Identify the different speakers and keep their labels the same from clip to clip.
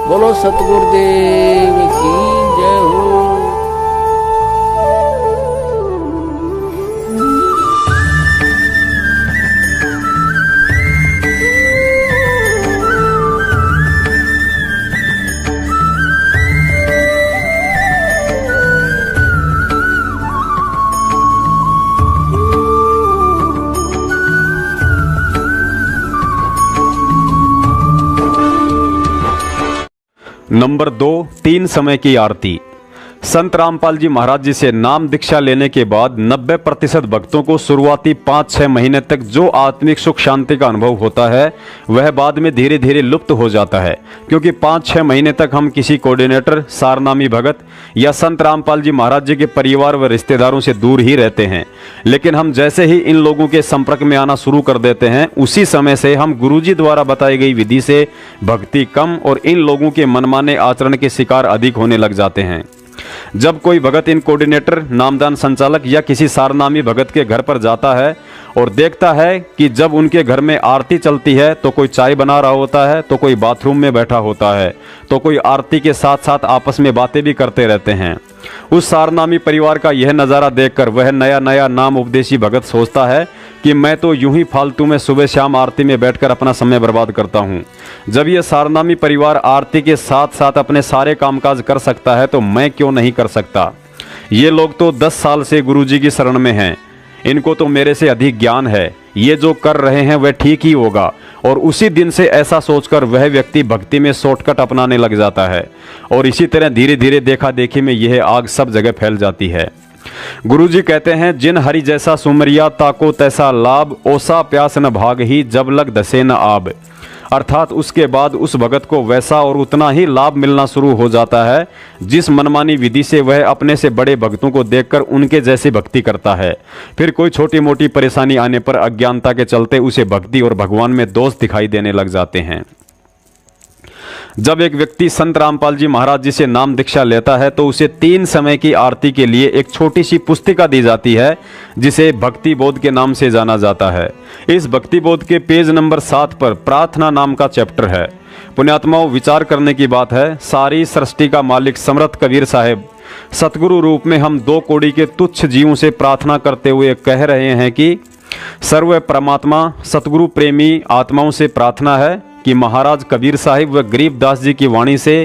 Speaker 1: बोलो सतगुरुदेव की जय हो।
Speaker 2: नंबर 2, 3 समय की आरती। संत रामपाल जी महाराज जी से नाम दीक्षा लेने के बाद 90% भक्तों को शुरुआती 5-6 महीने तक जो आत्मिक सुख शांति का अनुभव होता है वह बाद में धीरे धीरे लुप्त हो जाता है, क्योंकि 5-6 महीने तक हम किसी कोऑर्डिनेटर, सारनामी भगत या संत रामपाल जी महाराज जी के परिवार व रिश्तेदारों से दूर ही रहते हैं। लेकिन हम जैसे ही इन लोगों के संपर्क में आना शुरू कर देते हैं, उसी समय से हम गुरुजी द्वारा बताई गई विधि से भक्ति कम और इन लोगों के मनमाने आचरण के शिकार अधिक होने लग जाते हैं। जब कोई भगत इन कोऑर्डिनेटर, नामदान संचालक या किसी सारनामी भगत के घर पर जाता है और देखता है कि जब उनके घर में आरती चलती है तो कोई चाय बना रहा होता है, तो कोई बाथरूम में बैठा होता है, तो कोई आरती के साथ साथ आपस में बातें भी करते रहते हैं, उस सारनामी परिवार का यह नज़ारा देखकर वह नया नया नाम उपदेशी भगत सोचता है कि मैं तो यूं ही फालतू में सुबह शाम आरती में बैठकर अपना समय बर्बाद करता हूं। जब यह सारनामी परिवार आरती के साथ साथ अपने सारे कामकाज कर सकता है तो मैं क्यों नहीं कर सकता। ये लोग तो 10 साल से गुरुजी की शरण में हैं, इनको तो मेरे से अधिक ज्ञान है, ये जो कर रहे हैं वह ठीक ही होगा। और उसी दिन से ऐसा सोचकर वह व्यक्ति भक्ति में शॉर्टकट अपनाने लग जाता है और इसी तरह धीरे धीरे देखा देखी में यह आग सब जगह फैल जाती है। गुरुजी कहते हैं, जिन हरि जैसा सुमरिया ताको तैसा लाभ, ओसा प्यास न भाग ही जब लग दसे न आब। अर्थात उसके बाद उस भगत को वैसा और उतना ही लाभ मिलना शुरू हो जाता है जिस मनमानी विधि से वह अपने से बड़े भक्तों को देखकर उनके जैसी भक्ति करता है। फिर कोई छोटी मोटी परेशानी आने पर अज्ञानता के चलते उसे भक्ति और भगवान में दोष दिखाई देने लग जाते हैं। जब एक व्यक्ति संत रामपाल जी महाराज जी से नाम दीक्षा लेता है तो उसे 3 समय की आरती के लिए एक छोटी सी पुस्तिका दी जाती है जिसे भक्ति बोध के नाम से जाना जाता है। इस भक्ति बोध के पेज नंबर 7 पर प्रार्थना नाम का चैप्टर है। पुण्यात्माओं, विचार करने की बात है, सारी सृष्टि का मालिक समर्थ कबीर साहब सतगुरु रूप में हम 2 कौड़ी के तुच्छ जीवों से प्रार्थना करते हुए कह रहे हैं कि सर्व परमात्मा सतगुरु प्रेमी आत्माओं से प्रार्थना है कि महाराज कबीर साहिब व गरीबदास जी की वाणी से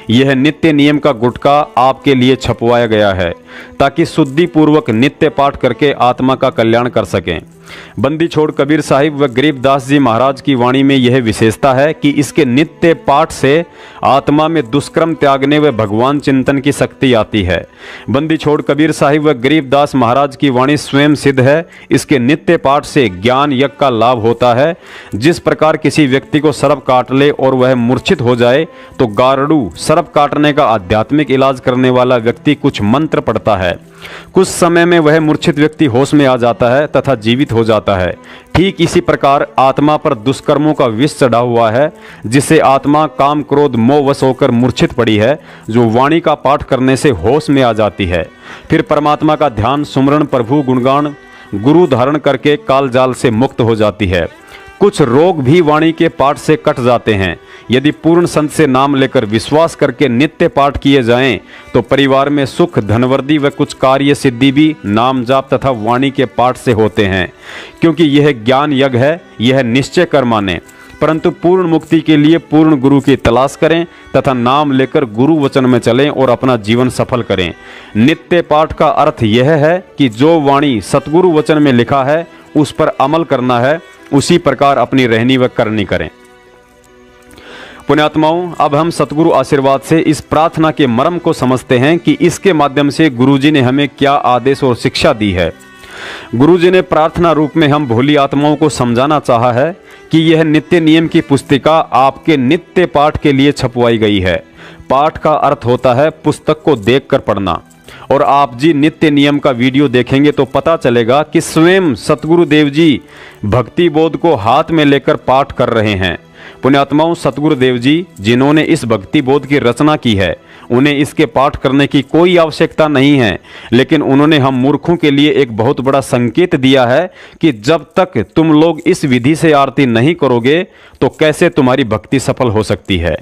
Speaker 2: यह नित्य नियम का गुटका आपके लिए छपवाया गया है ताकि शुद्धि पूर्वक नित्य पाठ करके आत्मा का कल्याण कर सकें। बंदी छोड़ कबीर साहिब व गरीबदास जी महाराज की वाणी में यह विशेषता है कि इसके नित्य पाठ से आत्मा में दुष्कर्म त्यागने व भगवान चिंतन की शक्ति आती है। बंदी छोड़ कबीर साहिब व गरीबदास महाराज की वाणी स्वयं सिद्ध है। इसके नित्य पाठ से ज्ञान यज्ञ का लाभ होता है। जिस प्रकार किसी व्यक्ति को सर्प काट ले और वह मूर्छित हो जाए तो गारड़ू सर्प काटने का आध्यात्मिक इलाज करने वाला व्यक्ति कुछ मंत्र पढ़ता है। कुछ समय में वह मूर्छित व्यक्ति होश में आ जाता है तथा जीवित हो जाता है। ठीक इसी प्रकार आत्मा पर दुष्कर्मों का विष चढ़ा हुआ है जिससे आत्मा काम क्रोध मोह वश होकर मूर्छित पड़ी है, जो वाणी का पाठ करने से होश में आ जाती है। फिर परमात्मा का ध्यान, सुमरण, प्रभु गुणगान, गुरु धारण करके काल जाल से मुक्त हो जाती है। कुछ रोग भी वाणी के पाठ से कट जाते हैं। यदि पूर्ण संत से नाम लेकर विश्वास करके नित्य पाठ किए जाएं तो परिवार में सुख, धनवृद्धि व कुछ कार्य सिद्धि भी नाम जाप तथा वाणी के पाठ से होते हैं। क्योंकि यह ज्ञान यज्ञ है, यह निश्चय कर माने। परंतु पूर्ण मुक्ति के लिए पूर्ण गुरु की तलाश करें तथा नाम लेकर गुरु वचन में चलें और अपना जीवन सफल करें। नित्य पाठ का अर्थ यह है कि जो वाणी सतगुरु वचन में लिखा है उस पर अमल करना है, उसी प्रकार अपनी रहनी व करनी करें। पुण्यात्माओं, अब हम सतगुरु आशीर्वाद से इस प्रार्थना के मर्म को समझते हैं कि इसके माध्यम से गुरुजी ने हमें क्या आदेश और शिक्षा दी है। गुरुजी ने प्रार्थना रूप में हम भोली आत्माओं को समझाना चाहा है कि यह नित्य नियम की पुस्तिका आपके नित्य पाठ के लिए छपवाई गई है। पाठ का अर्थ होता है पुस्तक को देखकर पढ़ना। और आप जी नित्य नियम का वीडियो देखेंगे तो पता चलेगा कि स्वयं सतगुरु देव जी भक्ति बोध को हाथ में लेकर पाठ कर रहे हैं। पुण्यात्माओं, सतगुरु देव जी जिन्होंने इस भक्ति बोध की रचना की है उन्हें इसके पाठ करने की कोई आवश्यकता नहीं है, लेकिन उन्होंने हम मूर्खों के लिए एक बहुत बड़ा संकेत दिया है कि जब तक तुम लोग इस विधि से आरती नहीं करोगे तो कैसे तुम्हारी भक्ति सफल हो सकती है।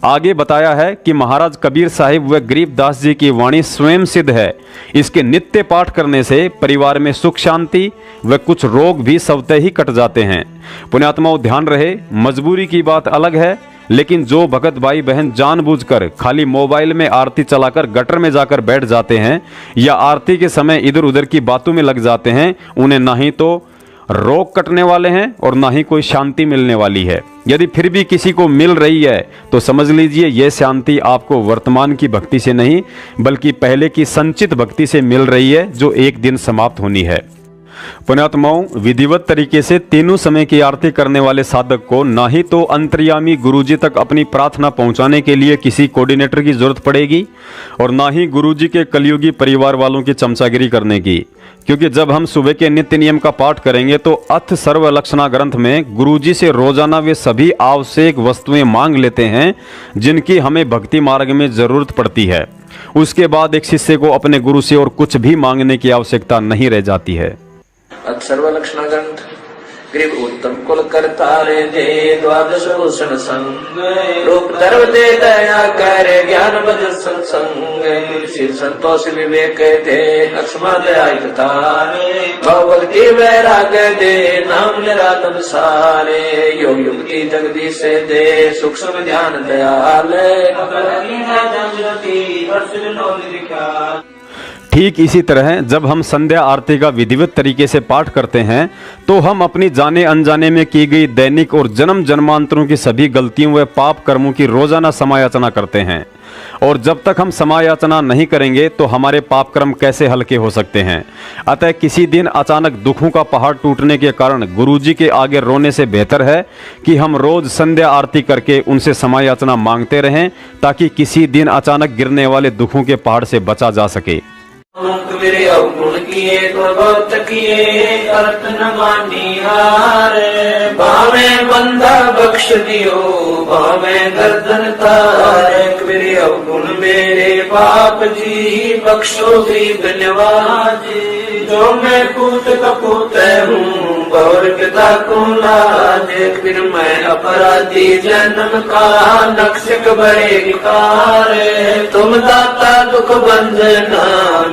Speaker 2: आगे बताया है कि महाराज कबीर साहिब व गरीबदास जी की वाणी स्वयं सिद्ध है। इसके नित्य पाठ करने से परिवार में सुख शांति व कुछ रोग भी स्वतः ही कट जाते हैं। पुण्यात्माओं, ध्यान रहे, मजबूरी की बात अलग है, लेकिन जो भगत भाई बहन जानबूझकर खाली मोबाइल में आरती चलाकर गटर में जाकर बैठ जाते हैं या आरती के समय इधर उधर की बातों में लग जाते हैं, उन्हें ना ही तो रोग कटने वाले हैं और ना ही कोई शांति मिलने वाली है। यदि फिर भी किसी को मिल रही है तो समझ लीजिए यह शांति आपको वर्तमान की भक्ति से नहीं बल्कि पहले की संचित भक्ति से मिल रही है, जो एक दिन समाप्त होनी है। पुण्यात्माओं, विधिवत तरीके से तीनों समय की आरती करने वाले साधक को ना ही तो अंतर्यामी गुरुजी तक अपनी प्रार्थना पहुंचाने के लिए किसी कोऑर्डिनेटर की जरूरत पड़ेगी और ना ही गुरुजी के कलयुगी परिवार वालों की चमचागिरी करने की, क्योंकि जब हम सुबह के नित्य नियम का पाठ करेंगे तो अथ सर्व लक्षणा ग्रंथ में गुरुजी से रोजाना वे सभी आवश्यक वस्तुएं मांग लेते हैं जिनकी हमें भक्ति मार्ग में जरूरत पड़ती है। उसके बाद एक शिष्य को अपने गुरु से और कुछ भी मांगने की आवश्यकता नहीं रह जाती है।
Speaker 3: सर्वलक्षण ग्रंथ ग्रीव उत्तम कुल करतारे दे द्वादश भूषण संग रूप धर्म दे दया कर ज्ञान बज सत्संग श्री संतोष विवेक दे लक्ष्मण दया भगवती वैराग दे नाम निरातन सारे योग युक्ति जगदीश दे सूक्ष्म ध्यान दयाल
Speaker 2: ठीक इसी तरह जब हम संध्या आरती का विधिवत तरीके से पाठ करते हैं तो हम अपनी जाने अनजाने में की गई दैनिक और जन्म जन्मांतरों की सभी गलतियों व पाप कर्मों की रोजाना समायाचना करते हैं। और जब तक हम समायाचना नहीं करेंगे तो हमारे पाप कर्म कैसे हल्के हो सकते हैं। अतः किसी दिन अचानक दुखों का पहाड़ टूटने के कारण गुरुजी के आगे रोने से बेहतर है कि हम रोज संध्या आरती करके उनसे समायाचना मांगते रहें, ताकि किसी दिन अचानक गिरने वाले दुखों के पहाड़ से बचा जा सके।
Speaker 3: मेरे अवगुण किए तो बहुत किए अर्थ न मानी हार भावे बंदा बख्श दियो भावे गर्दन तार मेरे अवगुण मेरे पाप जी बख्शो भी धन्यवाद जो मैं पूत कपूत हूँ और पिता को लाज फिर मैं अपराधी जन्म का नक्शक बड़े विकार तुम दाता दुख बंधना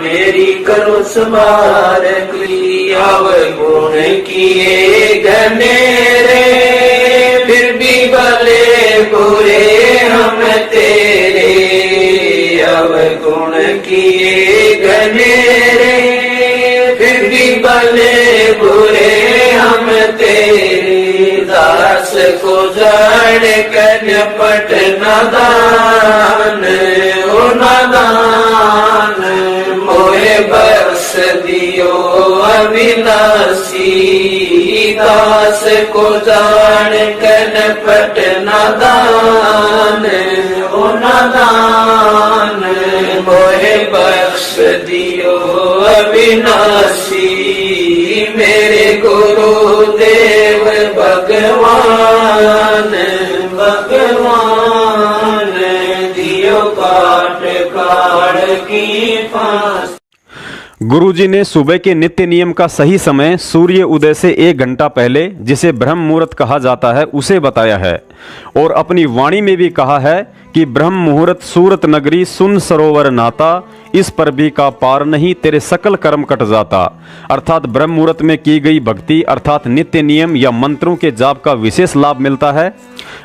Speaker 3: मेरी करो सवार गुण किए घनेरे फिर भी भले बुरे हम तेरे अवगुण किए घनेरे फिर भी भले बुरे हम तेरे दास को जान कर पट नादान ओ नादान मोहे बख्श दियो अविनाशी दास को जान कर पट नादान ओ नादान मोहे बख्श दियो अविनाशी मेरे गुरु देव भगवान भगवान दियो काट काट की फांस।
Speaker 2: गुरुजी ने सुबह के नित्य नियम का सही समय सूर्य उदय से 1 घंटा पहले, जिसे ब्रह्म मुहूर्त कहा जाता है, उसे बताया है और अपनी वाणी में भी कहा है कि ब्रह्म मुहूर्त सूरत नगरी सुन सरोवर नाता इस पर भी का पार नहीं तेरे सकल कर्म कट जाता। अर्थात ब्रह्म मुहूर्त में की गई भक्ति अर्थात नित्य नियम या मंत्रों के जाप का विशेष लाभ मिलता है।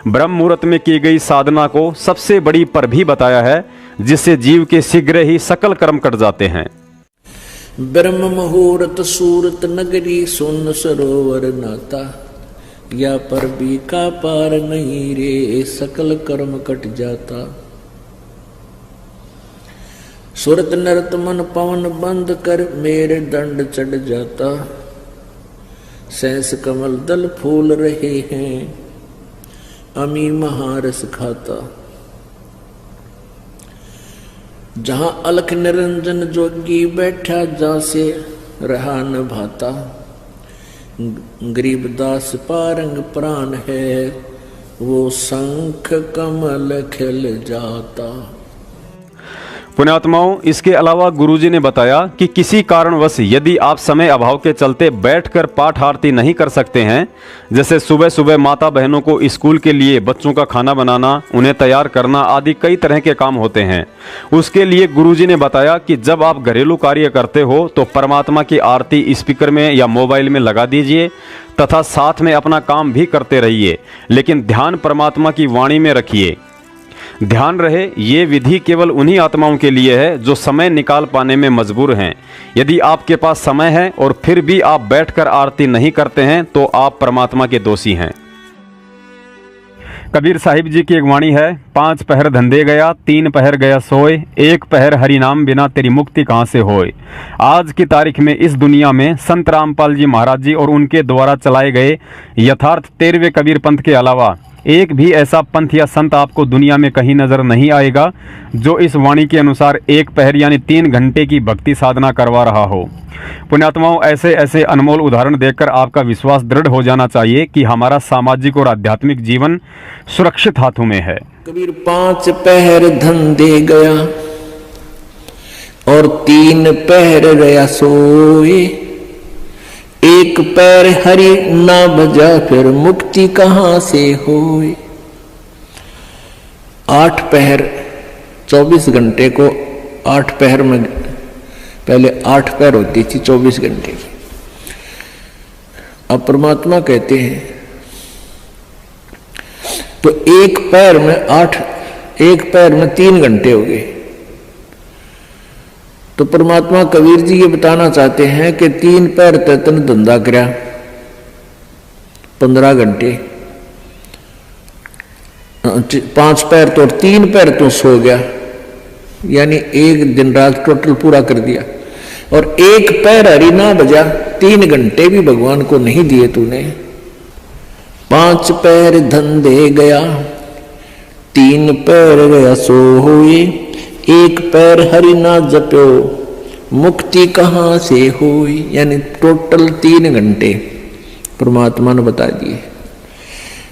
Speaker 2: ब्रह्म मुहूर्त में की गई साधना को सबसे बड़ी पर भी बताया है, जिससे जीव के शीघ्र ही सकल कर्म कट जाते हैं।
Speaker 1: ब्रह्म मुहूर्त सूरत नगरी सुन सरोवर नाता या पर भी का पार नहीं रे सकल कर्म कट जाता। सुरत नरत मन पवन बंद कर मेरे दंड चढ़ जाता। सहस कमल दल फूल रहे हैं अमी महारस खाता। जहां अलख निरंजन जोगी बैठा जा से रहा न भाता। गरीबदास पारंग प्राण है वो शंख कमल खिल जाता।
Speaker 2: पुण्यात्माओं, इसके अलावा गुरुजी ने बताया कि किसी कारणवश यदि आप समय अभाव के चलते बैठकर पाठ आरती नहीं कर सकते हैं, जैसे सुबह सुबह माता बहनों को स्कूल के लिए बच्चों का खाना बनाना, उन्हें तैयार करना आदि कई तरह के काम होते हैं, उसके लिए गुरुजी ने बताया कि जब आप घरेलू कार्य करते हो तो परमात्मा की आरती स्पीकर में या मोबाइल में लगा दीजिए तथा साथ में अपना काम भी करते रहिए, लेकिन ध्यान परमात्मा की वाणी में रखिए। ध्यान रहे, ये विधि केवल उन्हीं आत्माओं के लिए है जो समय निकाल पाने में मजबूर हैं। यदि आपके पास समय है और फिर भी आप बैठकर आरती नहीं करते हैं तो आप परमात्मा के दोषी हैं। कबीर साहिब जी की एक वाणी है, 5 पहर धंधे गया, 3 पहर गया सोए, 1 पहर हरि नाम बिना तेरी मुक्ति कहाँ से होए। आज की तारीख में इस दुनिया में संत रामपाल जी महाराज जी और उनके द्वारा चलाए गए यथार्थ 13वें कबीर पंथ के अलावा एक भी ऐसा पंथ या संत आपको दुनिया में कहीं नजर नहीं आएगा जो इस वाणी के अनुसार 1 पहर यानी 3 घंटे की भक्ति साधना करवा रहा हो। पुण्यात्माओं, ऐसे ऐसे अनमोल उदाहरण देखकर आपका विश्वास दृढ़ हो जाना चाहिए कि हमारा सामाजिक और आध्यात्मिक जीवन सुरक्षित हाथों में है।
Speaker 1: कबीर 5 पहर धंधे गया और 3 पहर गया सोए, 1 पैर हरि ना बजा फिर मुक्ति कहां से होए। 8 पहर 24 घंटे को 8 पहर में, पहले 8 पहर होती थी 24 घंटे की। अब परमात्मा कहते हैं तो 1 पैर में 8, 1 पैर में 3 घंटे हो गए। तो परमात्मा कबीर जी ये बताना चाहते हैं कि 3 पैर तन धंधा करा 15 घंटे, 5 पैर तो 3 पैर तो सो गया, यानी 1 दिन रात टोटल पूरा कर दिया। और 1 पैर हरि ना बजा, 3 घंटे भी भगवान को नहीं दिए तूने। 5 पैर धंधे गया, 3 पैर गया सो हुए, 1 पैर हरि ना जप्यो मुक्ति कहां से हुई। यानी टोटल 3 घंटे परमात्मा ने बता दिए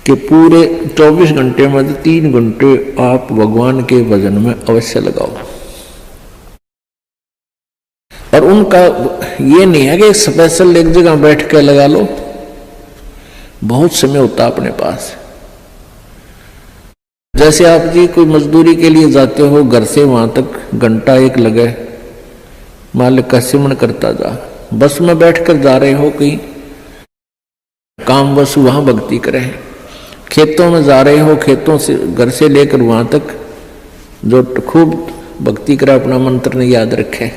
Speaker 1: कि पूरे 24 घंटे में 3 घंटे आप भगवान के भजन में अवश्य लगाओ। और उनका ये नहीं है कि स्पेशल एक जगह बैठ के लगा लो, बहुत समय होता अपने पास। जैसे आप जी कोई मजदूरी के लिए जाते हो, घर से वहां तक घंटा 1 लगे, मालिक का सिमरण करता जा। बस में बैठकर जा रहे हो कहीं काम, बस वहां भक्ति करें। खेतों में जा रहे हो, खेतों से घर से लेकर वहां तक जो खूब भक्ति करे, अपना मंत्र ने याद रखे।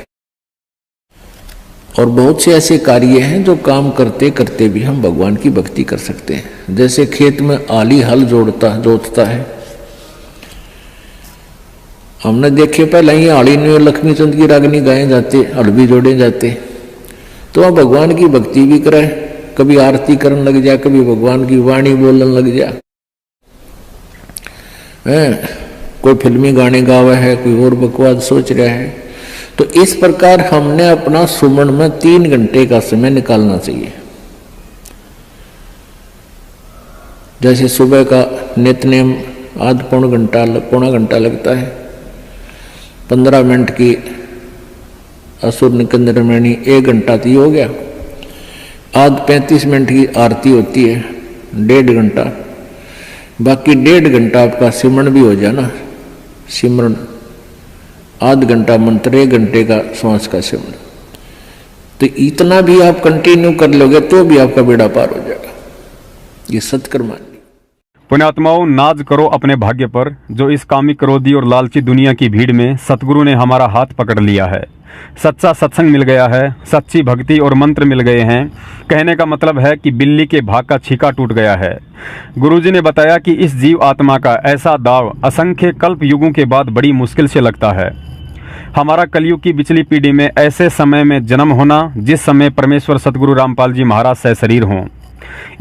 Speaker 1: और बहुत से ऐसे कार्य हैं जो काम करते करते भी हम भगवान की भक्ति कर सकते हैं। जैसे खेत में आली हल जोतता है, हमने देखे पहले ही आली में लक्ष्मी चंद की रागनी गाए जाते, हल भी जोड़े जाते। तो वहां भगवान की भक्ति भी करे, कभी आरती करने लग जा, कभी भगवान की वाणी बोलने लग जा। कोई फिल्मी गाने गावा है, कोई और बकवास सोच रहा है। तो इस प्रकार हमने अपना सुमन में 3 घंटे का समय निकालना चाहिए। जैसे सुबह का नित्यनेम आध पौना घंटा लगता है, 15 मिनट की असुर निकंदन मणि 1 घंटा तो हो गया। आध 35 मिनट की आरती होती है, 1.5 घंटा। बाकी 1.5 घंटा आपका सिमरण भी हो जाए ना, सिमरण आध घंटा मंत्र, 1 घंटे का श्वास का सिमरण। तो इतना भी आप कंटिन्यू कर लोगे तो भी आपका बेड़ा पार हो जाएगा। ये सत्कर्म।
Speaker 2: पुण्यात्माओं, नाज करो अपने भाग्य पर जो इस कामी, क्रोधी और लालची दुनिया की भीड़ में सतगुरु ने हमारा हाथ पकड़ लिया है। सच्चा सत्संग मिल गया है, सच्ची भक्ति और मंत्र मिल गए हैं। कहने का मतलब है कि बिल्ली के भाग का छीका टूट गया है। गुरुजी ने बताया कि इस जीव आत्मा का ऐसा दाव असंख्य कल्प युगों के बाद बड़ी मुश्किल से लगता है। हमारा कलयुग की पिछली पीढ़ी में ऐसे समय में जन्म होना जिस समय परमेश्वर सतगुरु रामपाल जी महाराज सशरीर हों।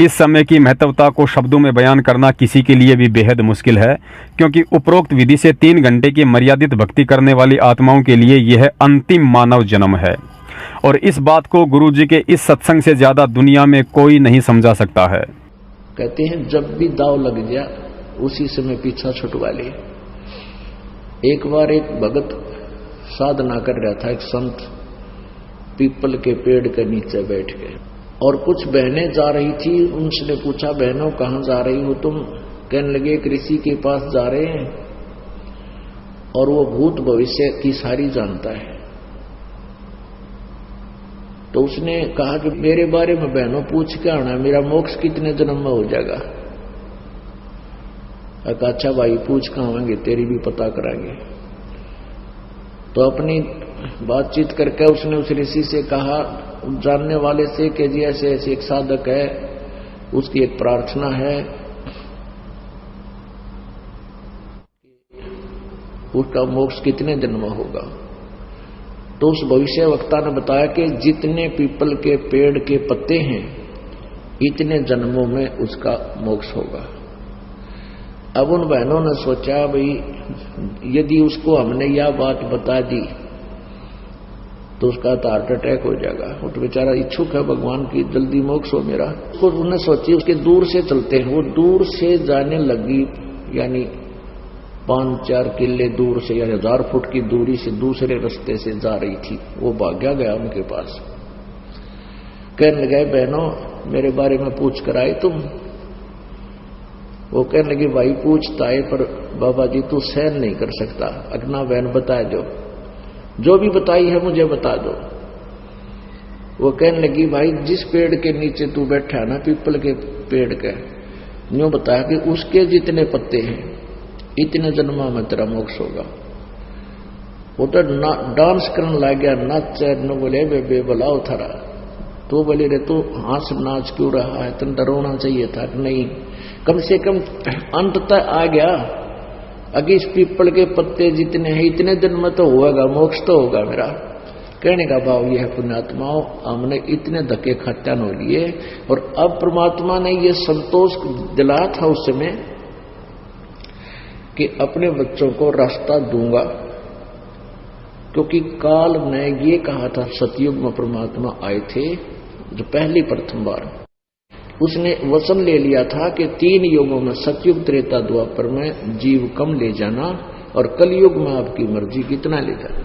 Speaker 2: इस समय की महत्वता को शब्दों में बयान करना किसी के लिए भी बेहद मुश्किल है, क्योंकि उपरोक्त विधि से 3 घंटे की मर्यादित भक्ति करने वाली आत्माओं के लिए यह अंतिम मानव जन्म है। और इस बात को गुरुजी के इस सत्संग से ज्यादा दुनिया में कोई नहीं समझा सकता है।
Speaker 1: कहते हैं जब भी दाव लग जा उसी समय पीछा छुटवा ले। एक बार एक भगत साधना कर रहा था एक संत पीपल के पेड़ के नीचे बैठ के, और कुछ बहनें जा रही थी। उनसे पूछा, बहनों कहाँ जा रही हो तुम? कहने लगे एक ऋषि के पास जा रहे हैं और वो भूत भविष्य की सारी जानता है। तो उसने कहा कि मेरे बारे में बहनों पूछ के आना, मेरा मोक्ष कितने जन्म में हो जाएगा? अच्छा भाई पूछ के आवेंगे, तेरी भी पता कराएंगे। तो अपनी बातचीत करके उसने उस ऋषि से कहा, जानने वाले से, कि जी ऐसे ऐसे एक साधक है, उसकी एक प्रार्थना है, उसका मोक्ष कितने जन्म होगा? तो उस भविष्य वक्ता ने बताया कि जितने पीपल के पेड़ के पत्ते हैं इतने जन्मों में उसका मोक्ष होगा। अब उन बहनों ने सोचा, भाई यदि उसको हमने यह बात बता दी तो उसका तो हार्ट अटैक हो जाएगा, वो तो बेचारा इच्छुक है भगवान की जल्दी मोक्ष हो मेरा। तो उन्होंने सोची उसके दूर से चलते हैं। वो दूर से जाने लगी, यानी 5-4 किले दूर से, यानी 1000 फुट की दूरी से दूसरे रास्ते से जा रही थी। वो भाग्या गया उनके पास, कहने लगे, बहनों मेरे बारे में पूछ कर आई तुम? वो कहने लगी, भाई पूछता है पर बाबा जी तू सहन नहीं कर सकता, अगना बहन बता दो, जो भी बताई है मुझे बता दो। वो कहने लगी, भाई जिस पेड़ के नीचे तू बैठा है ना, पीपल के पेड़ के, यूं बताया कि उसके जितने पत्ते हैं इतने जन्मों में तेरा मोक्ष होगा। वो तो डांस करने लग गया, नाच न बोले बे बुलाओ थारा। तो बोले, रे तू हंस नाच क्यों रहा है, तुम डरोना चाहिए था। नहीं, कम से कम अंत तक आ गया, अगर इस पीपल के पत्ते जितने हैं इतने दिन में तो होगा, मोक्ष तो होगा मेरा। कहने का भाव यह है, पुण्यात्माओं हमने इतने धक्के खत्यान हो लिए, और अब परमात्मा ने ये संतोष दिलाया था उस समय कि अपने बच्चों को रास्ता दूंगा, क्योंकि काल ने ये कहा था, सतयुग में परमात्मा आए थे जो पहली प्रथम बार, उसने वचन ले लिया था कि 3 युगों में, सतयुग त्रेता द्वापर में जीव कम ले जाना और कलयुग में आपकी मर्जी कितना ले जाना।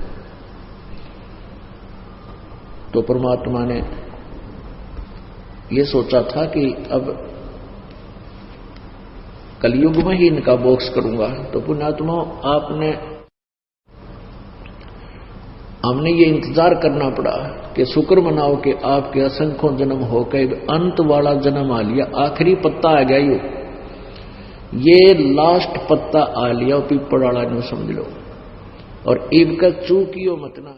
Speaker 1: तो परमात्मा ने ये सोचा था कि अब कलयुग में ही इनका मोक्ष करूंगा। तो पुण्यात्मा हमने ये इंतजार करना पड़ा कि शुक्र मनाओ कि आपके असंख्यों जन्म होकर अंत वाला जन्म आ लिया, आखिरी पत्ता आ गया, ये लास्ट पत्ता आ लिया, पीपल वाला नहीं समझ लो, और इब का चूकियो मत ना।